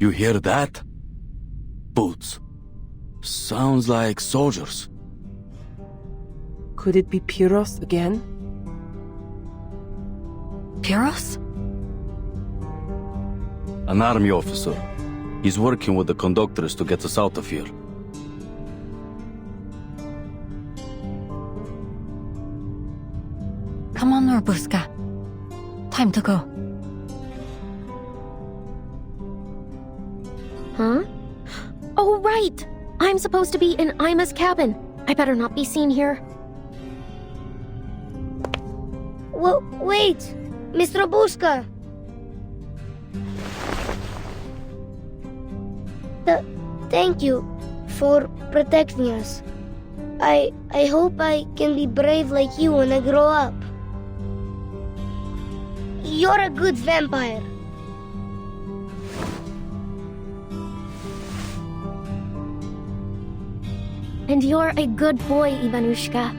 You hear that? Boots. Sounds like soldiers. Could it be Pyros again? Pyros? An army officer. He's working with the conductors to get us out of here. Come on, Norbuska. Time to go. Huh? Oh, right! I'm supposed to be in Ima's cabin. I better not be seen here. Wait! Mr. Buska! Thank you for protecting us. I hope I can be brave like you when I grow up. You're a good vampire. And you're a good boy, Ivanushka.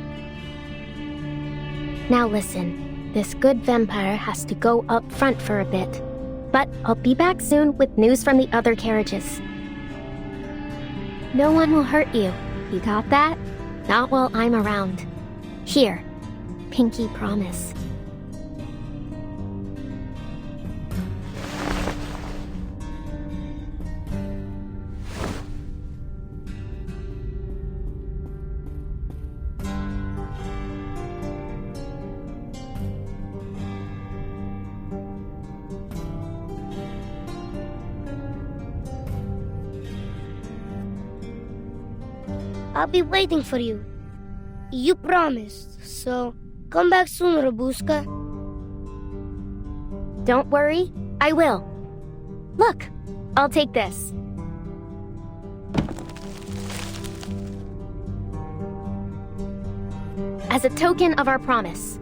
Now listen, this good vampire has to go up front for a bit. But I'll be back soon with news from the other carriages. No one will hurt you. You got that? Not while I'm around. Here, pinky promise. I'll be waiting for you. You promised, so come back soon, Robuska. Don't worry, I will. Look, I'll take this. As a token of our promise.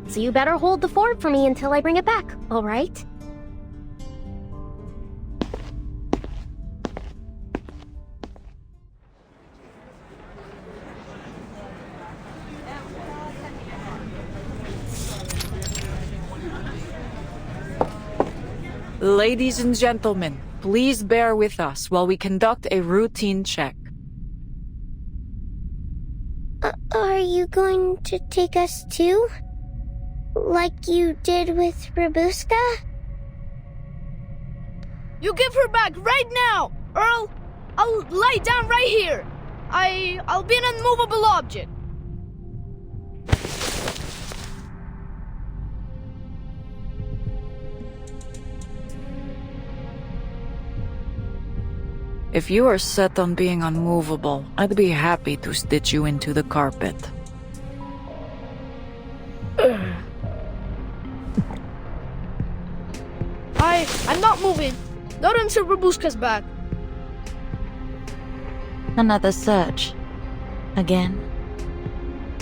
So you better hold the fort for me until I bring it back, all right? Ladies and gentlemen, please bear with us while we conduct a routine check. Are you going to take us too? Like you did with Robuska? You give her back right now, Earl! I'll lie down right here. I'll be an immovable object. If you are set on being unmovable, I'd be happy to stitch you into the carpet. I'm not moving. Not until Robuska's back. Another search. Again?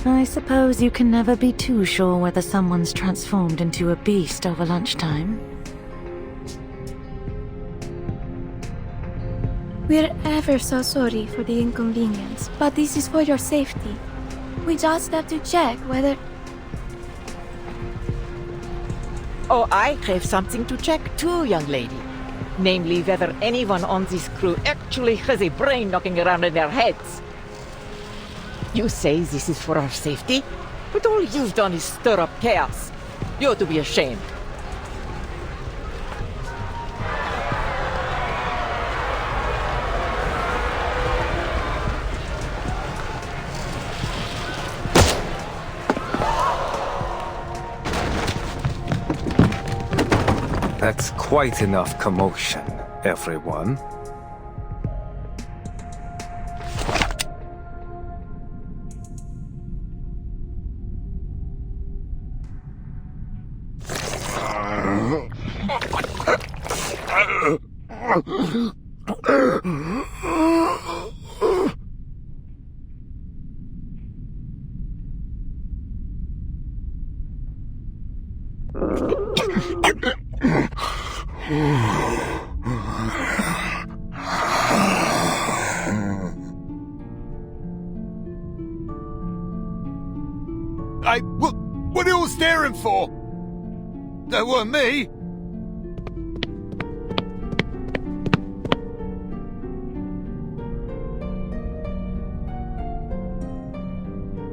I suppose you can never be too sure whether someone's transformed into a beast over lunchtime. We're ever so sorry for the inconvenience, but this is for your safety. We just have to check whether... Oh, I have something to check too, young lady. Namely, whether anyone on this crew actually has a brain knocking around in their heads. You say this is for our safety, but all you've done is stir up chaos. You ought to be ashamed. That's quite enough commotion, everyone. What are you all staring for? That weren't me.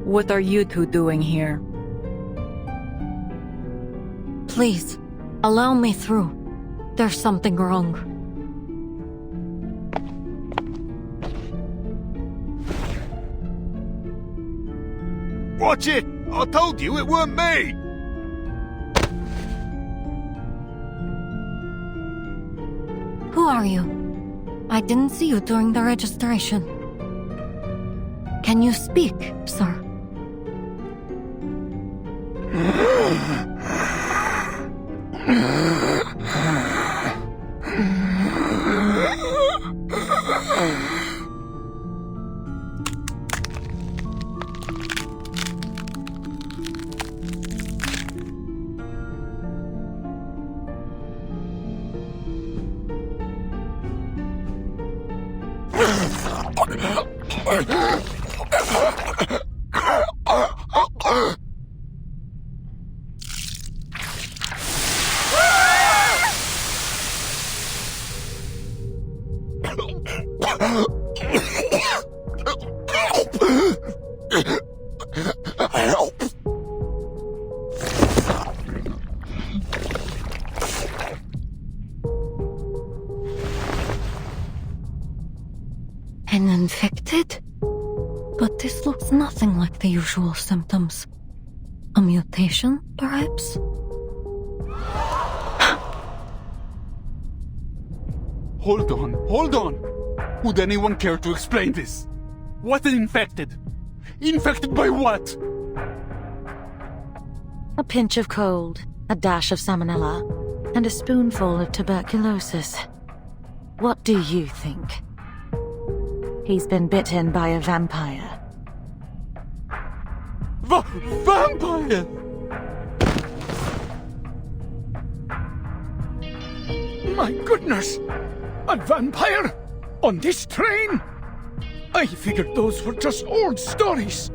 What are you two doing here? Please, allow me through. There's something wrong. Watch it! I told you it weren't me! Who are you? I didn't see you during the registration. Can you speak, sir? An infected? But this looks nothing like the usual symptoms. A mutation, perhaps? Hold on. Would anyone care to explain this? What is infected? Infected by what? A pinch of cold, a dash of salmonella, and a spoonful of tuberculosis. What do you think? He's been bitten by a vampire. Vampire! My goodness! A vampire? On this train? I figured those were just old stories.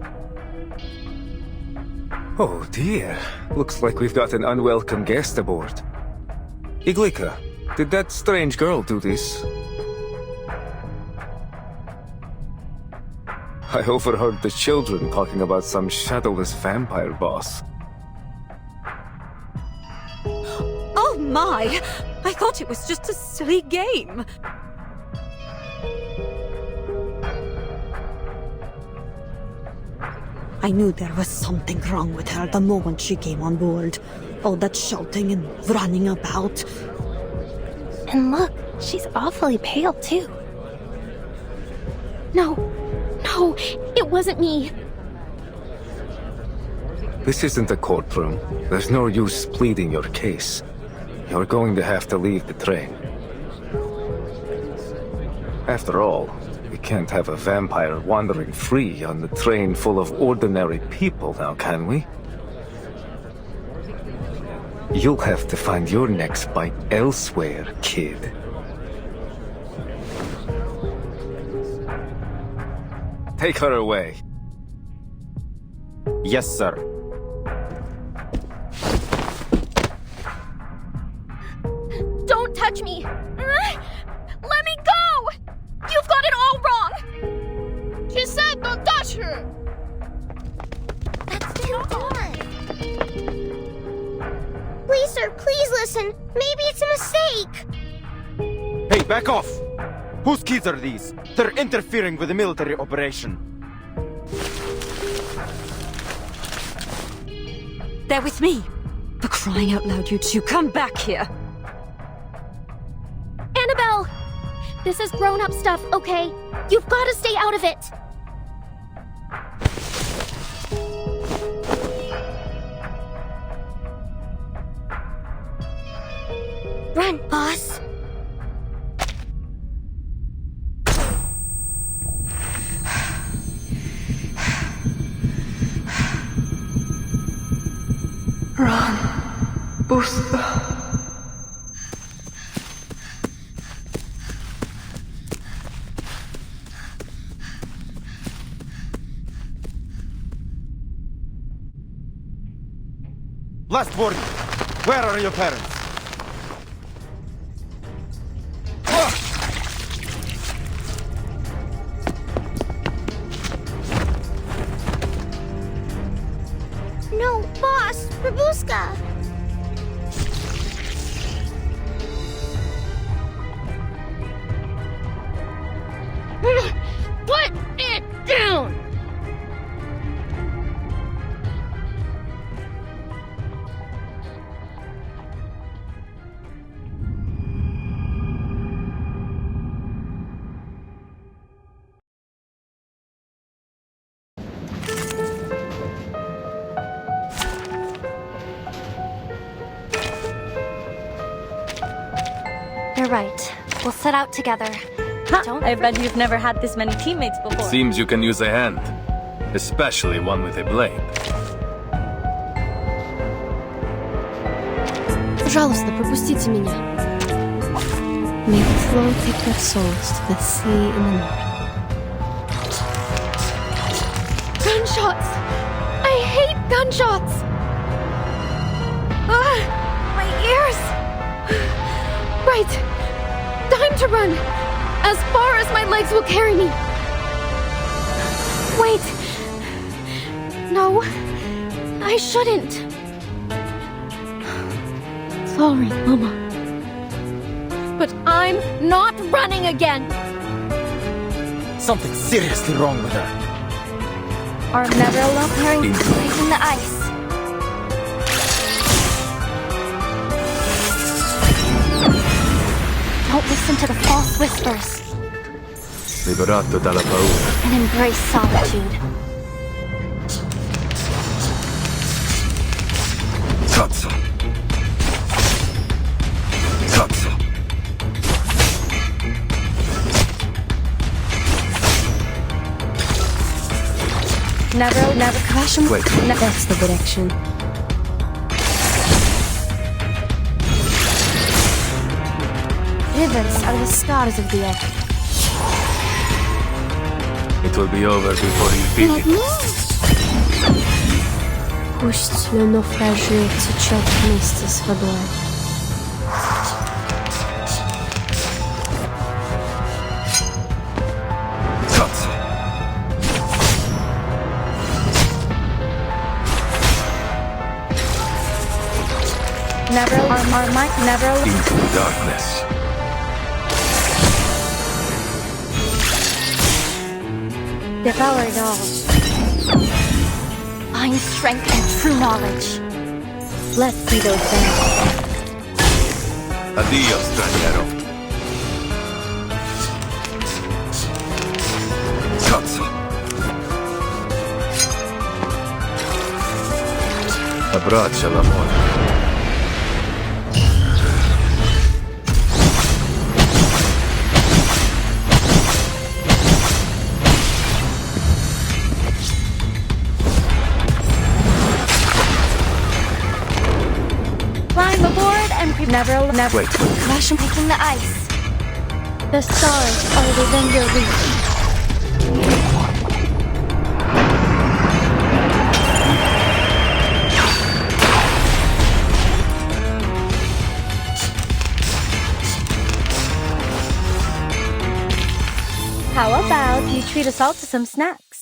Oh dear. Looks like we've got an unwelcome guest aboard. Iglika, did that strange girl do this? I overheard the children talking about some shadowless vampire boss. Oh my! I thought it was just a silly game. I knew there was something wrong with her the moment she came on board. All that shouting and running about. And look, she's awfully pale too. No, it wasn't me. This isn't a courtroom. There's no use pleading your case. You're going to have to leave the train. After all, we can't have a vampire wandering free on the train full of ordinary people now, can we? You'll have to find your next bite elsewhere, kid. Take her away. Yes, sir. Don't touch me! Let me go! You've got it all wrong! He said don't touch her! That's too done. Please, sir, please listen. Maybe it's a mistake. Hey, back off! Whose kids are these? They're interfering with the military operation. They're with me. For crying out loud, you two, come back here. Annabelle! This is grown-up stuff, okay? You've got to stay out of it. Run, boss. Run, Busta. Last warning. Where are your parents? Babushka! Put it down! You're right. We'll set out together. I bet you've never had this many teammates before. Seems you can use a hand. Especially one with a blade. Пожалуйста, пропустите меня. May the flow take their souls to the sea in the north. Gunshots! I hate gunshots! Ah, my ears! Right! Time to run! As far as my legs will carry me! Wait! No, I shouldn't. Sorry, Mama. But I'm not running again! Something's seriously wrong with her. Our never carrying in the ice. Don't listen to the false whispers. Liberato dalla paura. And embrace solitude. Cazzo. Cazzo. Never caution. Wait. That's the direction. Rivers are the scars of the earth. It will be over before you feel it. Пусть le naufragé течет вместе с водой. Cazzo. Never. Into the darkness. Devour it all. Find strength and true knowledge. Let's see those things. Addio, straniero. Cazzo. Abbraccia l'amore. Climb aboard and never. Wait. Caution taking the ice. The stars are within your reach. How about you treat us all to some snacks?